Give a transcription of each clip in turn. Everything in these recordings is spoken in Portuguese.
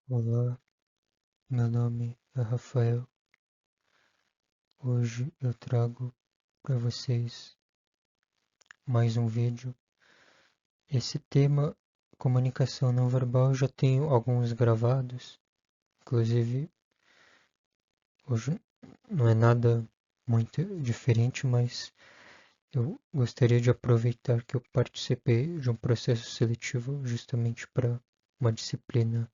Olá, meu nome é Rafael. Hoje eu trago para vocês mais um vídeo. Esse tema, comunicação não verbal, eu já tenho alguns gravados. Inclusive, hoje não é nada muito diferente, mas eu gostaria de aproveitar que eu participei de um processo seletivo justamente para uma disciplina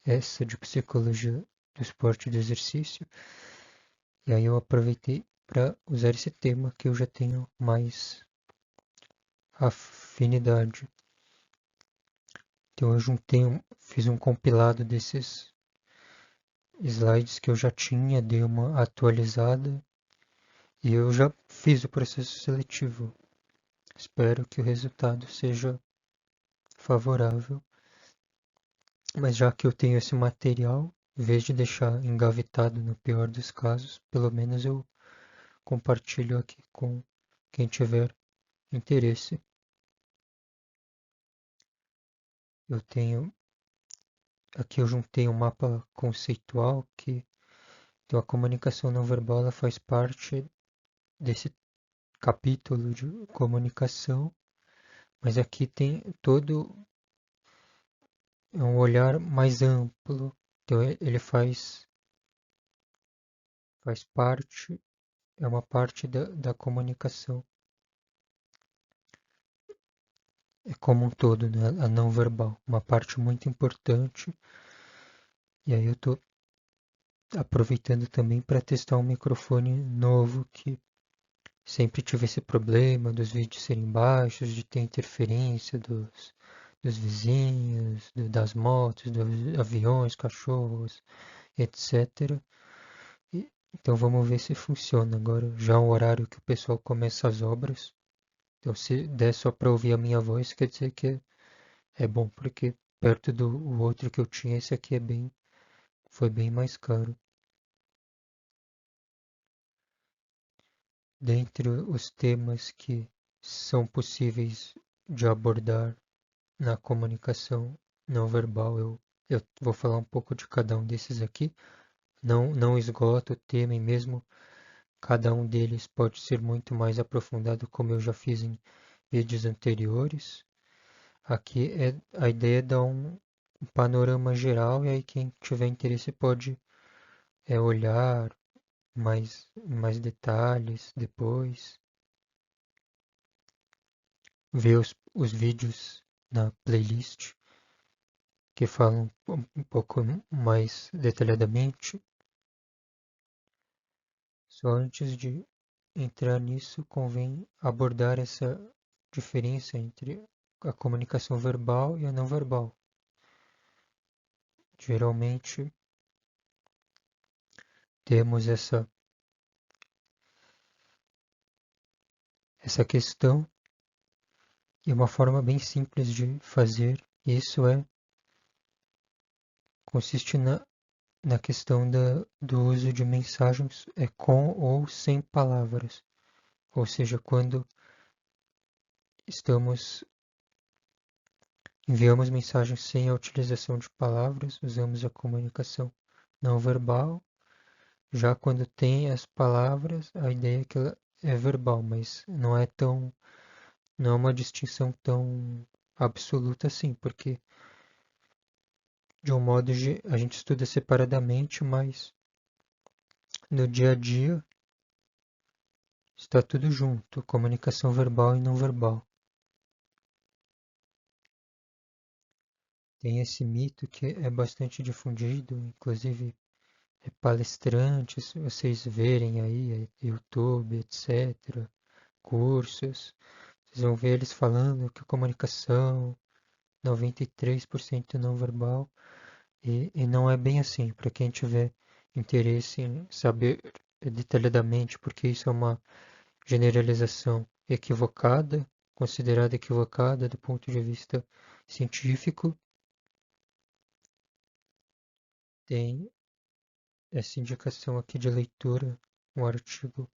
essa de psicologia do esporte e do exercício. E aí eu aproveitei para usar esse tema que eu já tenho mais afinidade. Então eu juntei, fiz um compilado desses slides que eu já tinha, dei uma atualizada e eu já fiz o processo seletivo. Espero que o resultado seja favorável. Mas já que eu tenho esse material, em vez de deixar engavetado no pior dos casos, pelo menos eu compartilho aqui com quem tiver interesse. Eu tenho Aqui eu juntei um mapa conceitual que então, a comunicação não verbal ela faz parte desse capítulo de comunicação, mas aqui tem todo um olhar mais amplo. Então ele faz parte, é uma parte da comunicação, é como um todo, né? A não verbal, uma parte muito importante. E aí eu estou aproveitando também para testar um microfone novo que sempre tive esse problema dos vídeos serem baixos, de ter interferência dos vizinhos, das motos, dos aviões, cachorros, etc. Então vamos ver se funciona agora. Já é um horário que o pessoal começa as obras. Então se der só para ouvir a minha voz, quer dizer que é bom, porque perto do outro que eu tinha, esse aqui foi bem mais caro. Dentre os temas que são possíveis de abordar na comunicação não verbal, eu vou falar um pouco de cada um desses aqui. Não esgoto o tema e mesmo cada um deles pode ser muito mais aprofundado, como eu já fiz em vídeos anteriores. Aqui a ideia é dar um panorama geral e aí quem tiver interesse pode olhar mais detalhes depois, ver os vídeos na playlist que falam um pouco mais detalhadamente. Só antes de entrar nisso, convém abordar essa diferença entre a comunicação verbal e a não verbal. Geralmente temos essa questão e uma forma bem simples de fazer isso consiste na questão do uso de mensagens com ou sem palavras. Ou seja, quando estamos enviamos mensagens sem a utilização de palavras, usamos a comunicação não verbal. Já quando tem as palavras, a ideia é que ela é verbal, mas não é uma distinção tão absoluta assim, porque de um modo a gente estuda separadamente, mas no dia a dia está tudo junto, comunicação verbal e não verbal. Tem esse mito que é bastante difundido, inclusive palestrantes, se vocês verem aí, YouTube, etc., cursos, vocês vão ver eles falando que a comunicação 93% não verbal e não é bem assim. Para quem tiver interesse em saber detalhadamente, porque isso é uma generalização equivocada, considerada equivocada do ponto de vista científico, tem essa indicação aqui de leitura, um artigo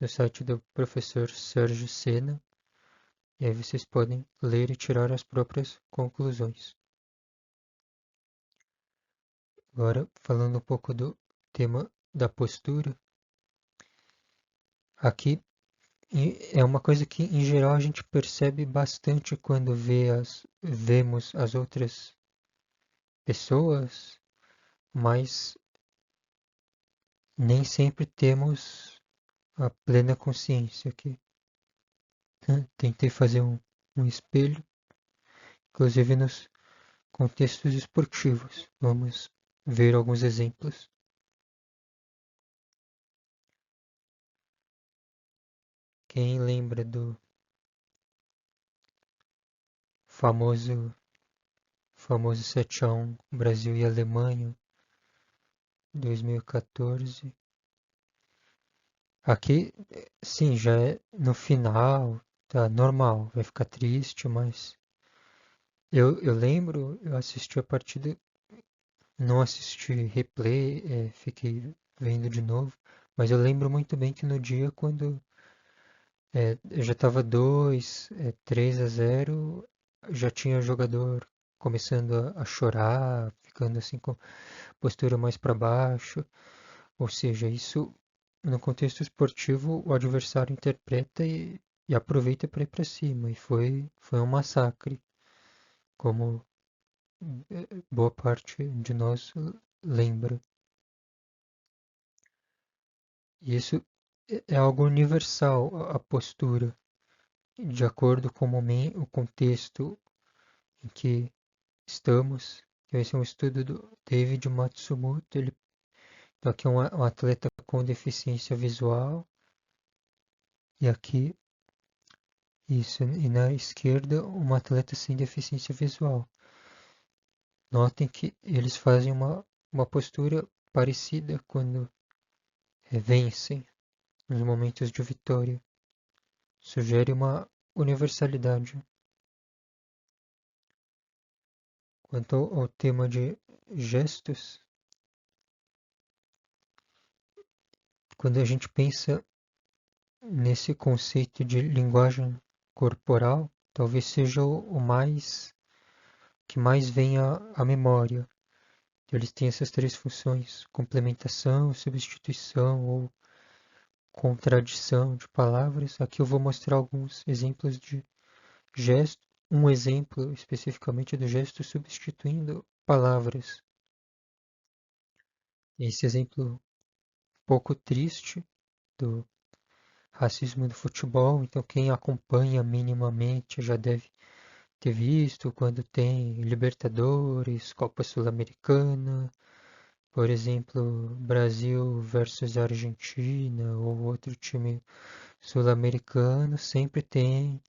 no site do professor Sérgio Sena, e aí vocês podem ler e tirar as próprias conclusões. Agora, falando um pouco do tema da postura, aqui é uma coisa que, em geral, a gente percebe bastante quando vemos as outras pessoas, mas nem sempre temos a plena consciência aqui. Tentei fazer um espelho, inclusive nos contextos esportivos. Vamos ver alguns exemplos. Quem lembra do famoso 7-1 Brasil e Alemanha 2014? Aqui, sim, já é no final, tá normal, vai ficar triste, mas eu lembro, eu assisti a partida, não assisti replay, fiquei vendo de novo, mas eu lembro muito bem que no dia quando eu já estava 3-0, já tinha jogador começando a chorar, ficando assim com postura mais para baixo. Ou seja, isso no contexto esportivo o adversário interpreta e aproveita para ir para cima. E foi um massacre, como boa parte de nós lembra. E isso é algo universal, a postura, de acordo com o contexto em que estamos. Esse é um estudo do David Matsumoto. Então aqui é um atleta com deficiência visual. E aqui, isso, e na esquerda, um atleta sem deficiência visual. Notem que eles fazem uma postura parecida quando vencem nos momentos de vitória. Sugere uma universalidade. Quanto ao tema de gestos, quando a gente pensa nesse conceito de linguagem corporal, talvez seja o mais que mais vem à memória. Eles têm essas três funções: complementação, substituição ou contradição de palavras. Aqui eu vou mostrar alguns exemplos de gesto, um exemplo especificamente do gesto substituindo palavras. Esse exemplo pouco triste do racismo do futebol, então quem acompanha minimamente já deve ter visto quando tem Libertadores, Copa Sul-Americana, por exemplo, Brasil versus Argentina ou outro time sul-americano, sempre tem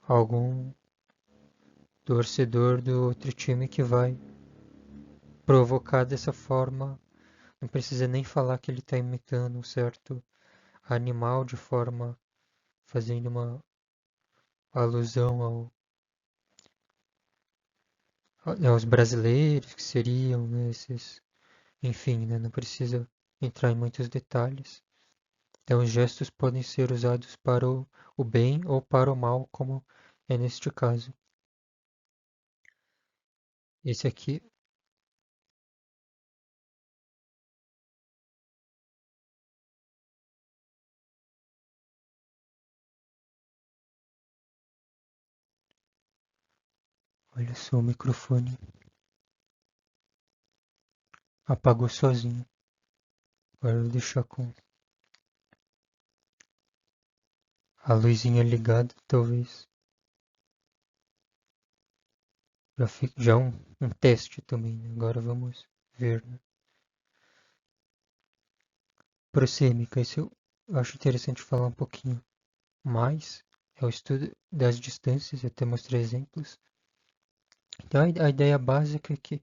algum torcedor do outro time que vai provocar dessa forma. Não precisa nem falar que ele está imitando um certo animal de forma fazendo uma alusão aos brasileiros que seriam, né, esses, enfim, né, não precisa entrar em muitos detalhes. Então, os gestos podem ser usados para o bem ou para o mal, como é neste caso. Esse aqui, olha só, o microfone apagou sozinho. Agora eu vou deixar com a luzinha ligada, talvez. Já um teste também, né? Agora vamos ver, né? Proxêmica, isso eu acho interessante falar um pouquinho mais. É o estudo das distâncias, eu até mostrei exemplos. Então a ideia básica é que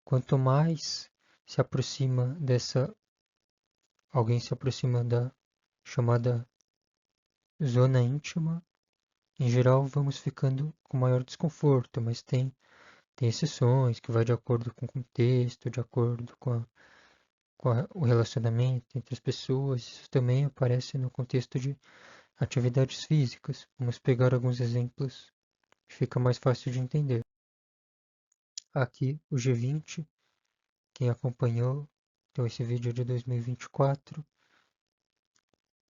quanto mais se aproxima alguém se aproxima da chamada zona íntima, em geral vamos ficando com maior desconforto, mas tem exceções que vai de acordo com o contexto, de acordo com o relacionamento entre as pessoas. Isso também aparece no contexto de atividades físicas. Vamos pegar alguns exemplos que fica mais fácil de entender. Aqui o G20, quem acompanhou, então esse vídeo é de 2024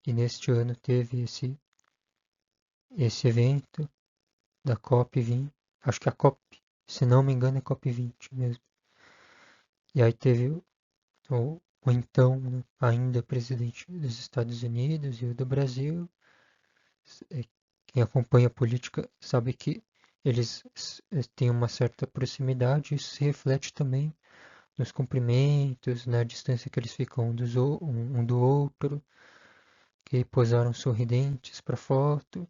e neste ano teve esse evento da COP20, acho que a COP, se não me engano é COP20 mesmo. E aí teve o então, né, ainda presidente dos Estados Unidos e o do Brasil. É, quem acompanha a política sabe que eles têm uma certa proximidade, isso se reflete também nos cumprimentos, na distância que eles ficam um do outro, que posaram sorridentes para foto.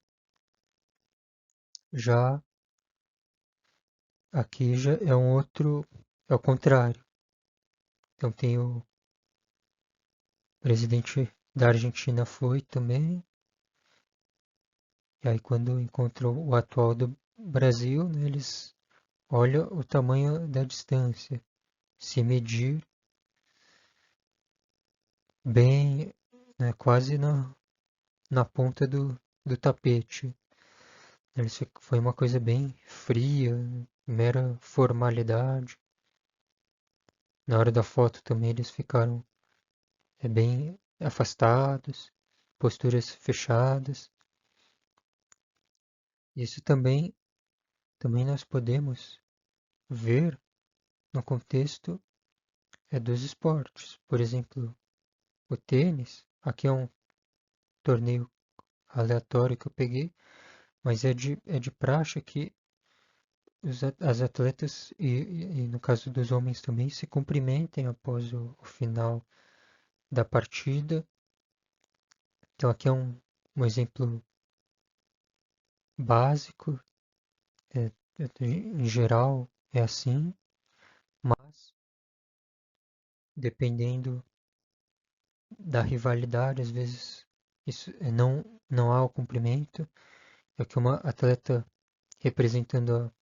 Já aqui já é um outro, é o contrário. Então tem o presidente da Argentina foi também, e aí quando encontrou o atual do Brasil, né, eles olham o tamanho da distância, se medir bem, né, quase na ponta do tapete. Foi uma coisa bem fria, mera formalidade. Na hora da foto também eles ficaram bem afastados, posturas fechadas. Isso também nós podemos ver no contexto dos esportes. Por exemplo, o tênis, aqui é um torneio aleatório que eu peguei, mas é de praxe que as atletas, e no caso dos homens também, se cumprimentem após o final da partida. Então aqui é um exemplo básico, é, em geral é assim, mas dependendo da rivalidade, às vezes isso não há o cumprimento. Aqui uma atleta representando a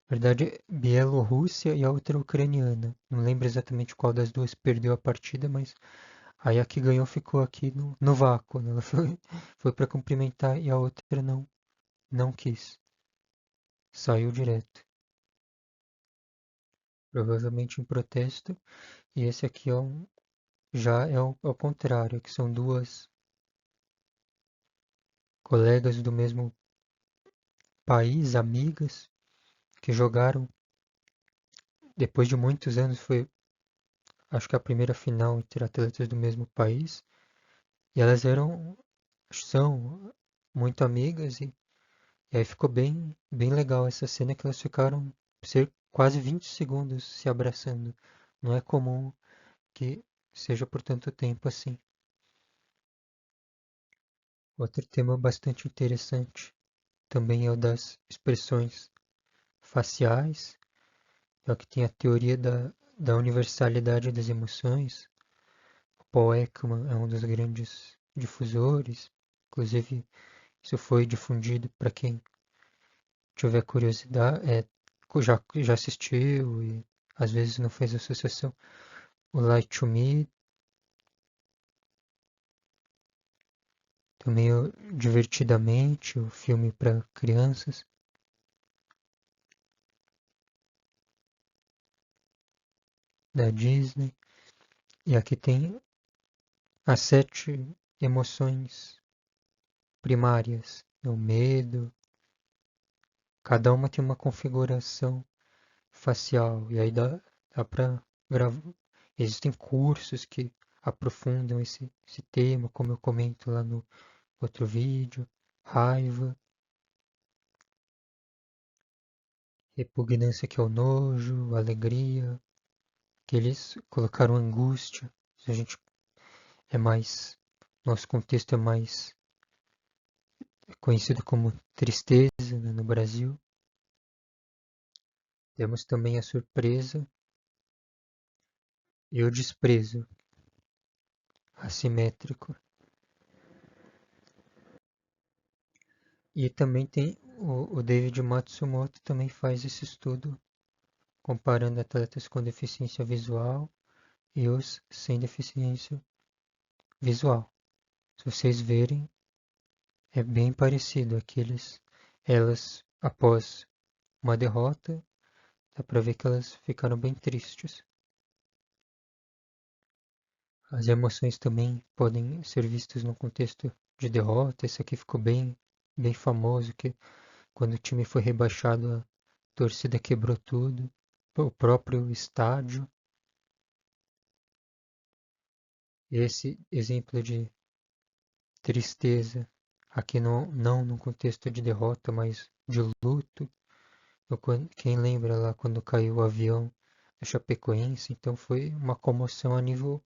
verdade Bielorrússia e a outra ucraniana. Não lembro exatamente qual das duas perdeu a partida, mas aí a que ganhou ficou aqui no vácuo, né? Ela foi para cumprimentar e a outra não quis. Saiu direto. Provavelmente em protesto. E esse aqui já é ao contrário, que são duas colegas do mesmo país, amigas, que jogaram depois de muitos anos. Foi, acho que a primeira final entre atletas do mesmo país. E elas são muito amigas e aí ficou bem legal essa cena que elas ficaram ser quase 20 segundos se abraçando. Não é comum que seja por tanto tempo assim. Outro tema bastante interessante também é o das expressões faciais, é o que tem a teoria da universalidade das emoções. O Paul Ekman é um dos grandes difusores, inclusive isso foi difundido para quem tiver curiosidade, já assistiu e às vezes não fez associação. O Light to Me, também o Divertidamente, o filme para crianças, da Disney. E aqui tem as 7 emoções primárias, o medo, cada uma tem uma configuração facial, e aí dá para gravar. Existem cursos que aprofundam esse tema, como eu comento lá no outro vídeo. Raiva, repugnância que é o nojo, alegria, que eles colocaram angústia. Se a gente é mais, nosso contexto é mais conhecido como tristeza, né, no Brasil. Temos também a surpresa e o desprezo assimétrico. E também tem o David Matsumoto também faz esse estudo comparando atletas com deficiência visual e os sem deficiência visual. Se vocês verem, é bem parecido. Elas, após uma derrota, dá pra ver que elas ficaram bem tristes. As emoções também podem ser vistas no contexto de derrota. Esse aqui ficou bem famoso, que quando o time foi rebaixado, a torcida quebrou tudo, o próprio estádio. Esse exemplo de tristeza, aqui não no contexto de derrota, mas de luto. Quem lembra lá quando caiu o avião da Chapecoense, então foi uma comoção a nível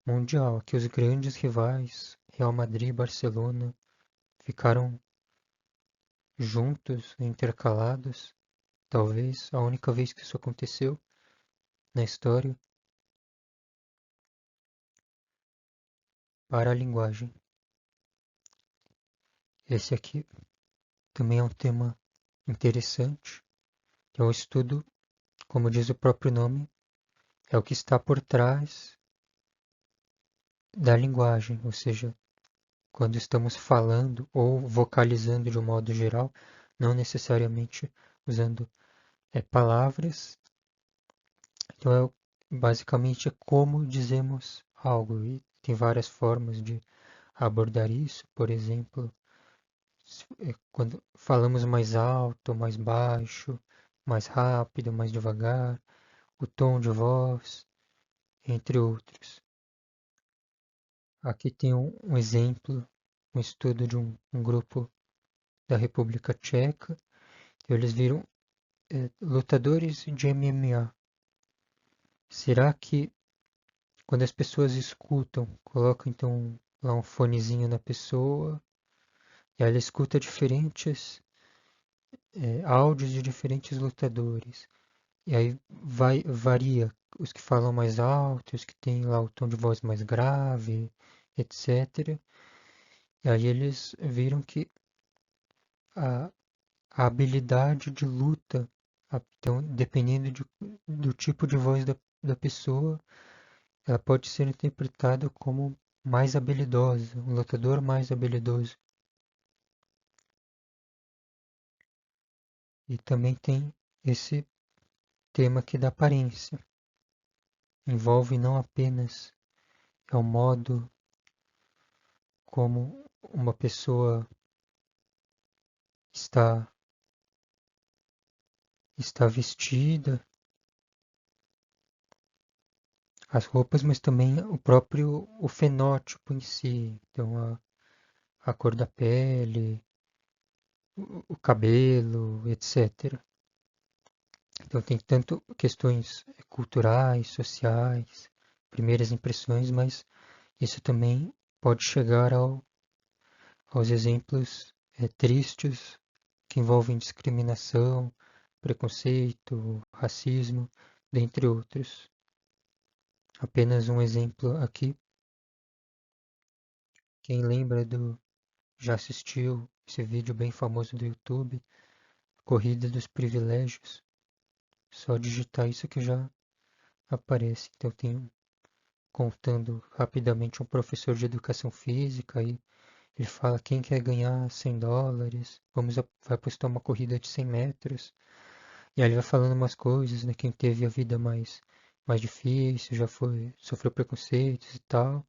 mundial, que os grandes rivais, Real Madrid e Barcelona, ficaram juntos, intercalados. Talvez a única vez que isso aconteceu na história. Para a linguagem. Esse aqui também é um tema interessante. É um estudo, como diz o próprio nome, é o que está por trás da linguagem, ou seja, quando estamos falando ou vocalizando de um modo geral, não necessariamente usando palavras. Então, basicamente é como dizemos algo. E tem várias formas de abordar isso. Por exemplo, quando falamos mais alto, mais baixo, mais rápido, mais devagar, o tom de voz, entre outros. Aqui tem um exemplo, um estudo de um grupo da República Tcheca. Eles viram lutadores de MMA. Será que quando as pessoas escutam, colocam então lá um fonezinho na pessoa, e ela escuta diferentes áudios de diferentes lutadores. E aí varia os que falam mais alto, os que têm lá o tom de voz mais grave, etc. E aí eles viram que a, a habilidade de luta, então, dependendo do tipo de voz da pessoa, ela pode ser interpretada como mais habilidosa, um lutador mais habilidoso. E também tem esse tema aqui da aparência. Envolve não apenas o modo como uma pessoa está, está vestida, as roupas, mas também o próprio o fenótipo em si. Então, a cor da pele, o cabelo, etc. Então, tem tanto questões culturais, sociais, primeiras impressões, mas isso também pode chegar aos exemplos tristes que envolvem discriminação, preconceito, racismo, dentre outros. Apenas um exemplo aqui. Quem lembra já assistiu esse vídeo bem famoso do YouTube, Corrida dos Privilégios? Só digitar isso que já aparece. Então tem contando rapidamente um professor de educação física e ele fala quem quer ganhar US$ 100, vai apostar uma corrida de 100 metros. E aí ele vai falando umas coisas, né? Quem teve a vida mais difícil, sofreu preconceitos e tal.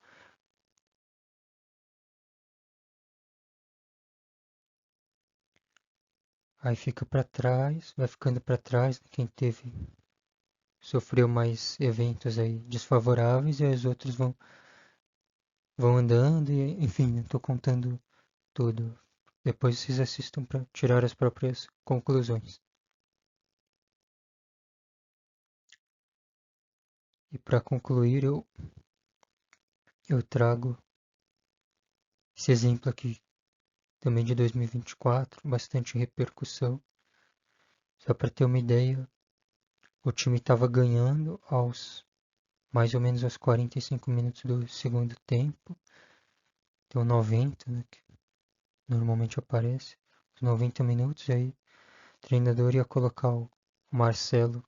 Aí fica para trás, vai ficando para trás, né, quem sofreu mais eventos aí desfavoráveis e os outros vão andando e, enfim, eu tô contando tudo. Depois vocês assistam para tirar as próprias conclusões. E para concluir, eu trago esse exemplo aqui também de 2024, bastante repercussão. Só para ter uma ideia, o time estava ganhando mais ou menos aos 45 minutos do segundo tempo, então 90, né, que normalmente aparece, os 90 minutos, e aí o treinador ia colocar o Marcelo,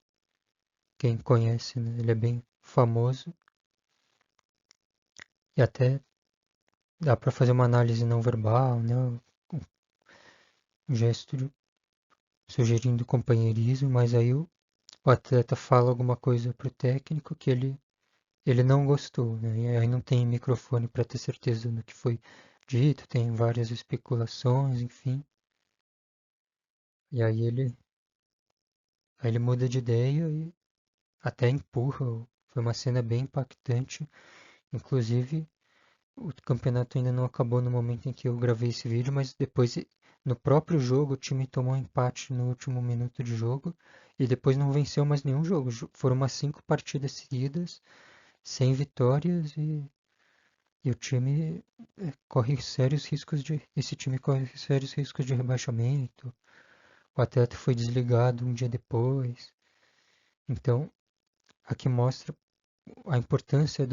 quem conhece, né, ele é bem famoso, e até dá para fazer uma análise não verbal, né, um gesto sugerindo companheirismo, mas aí o atleta fala alguma coisa pro técnico que ele ele não gostou, né? E aí não tem microfone para ter certeza do que foi dito, tem várias especulações, enfim. E aí ele muda de ideia e até empurra. Foi uma cena bem impactante. Inclusive, o campeonato ainda não acabou no momento em que eu gravei esse vídeo, mas depois, no próprio jogo, o time tomou um empate no último minuto de jogo e depois não venceu mais nenhum jogo. Foram umas 5 partidas seguidas, sem vitórias e o time corre sérios riscos de. Esse time corre sérios riscos de rebaixamento. O atleta foi desligado um dia depois. Então, aqui mostra a importância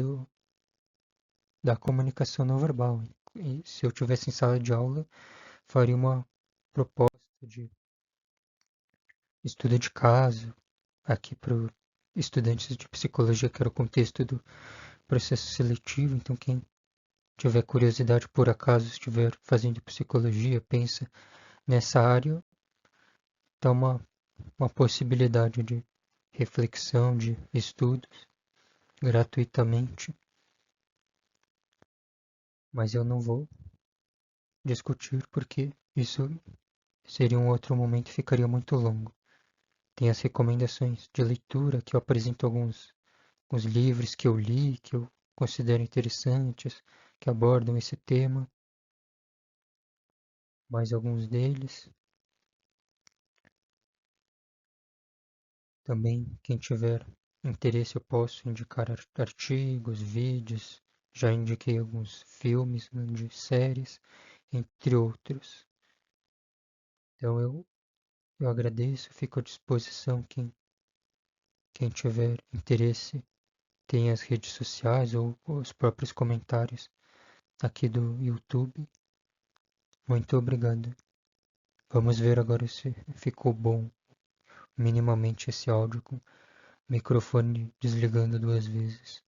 da comunicação não verbal. E se eu tivesse em sala de aula, faria uma proposta de estudo de caso aqui para os estudantes de psicologia, que era o contexto do processo seletivo. Então, quem tiver curiosidade, por acaso estiver fazendo psicologia, pensa nessa área, dá uma possibilidade de reflexão, de estudos gratuitamente, mas eu não vou discutir porque isso seria um outro momento e ficaria muito longo. Tem as recomendações de leitura, que eu apresento alguns livros que eu li, que eu considero interessantes, que abordam esse tema, mais alguns deles. Também, quem tiver interesse, eu posso indicar artigos, vídeos. Já indiquei alguns filmes, né, de séries, entre outros. Então eu agradeço, fico à disposição. Quem tiver interesse, tem as redes sociais ou os próprios comentários aqui do YouTube. Muito obrigado. Vamos ver agora se ficou bom minimamente esse áudio com o microfone desligando 2 vezes.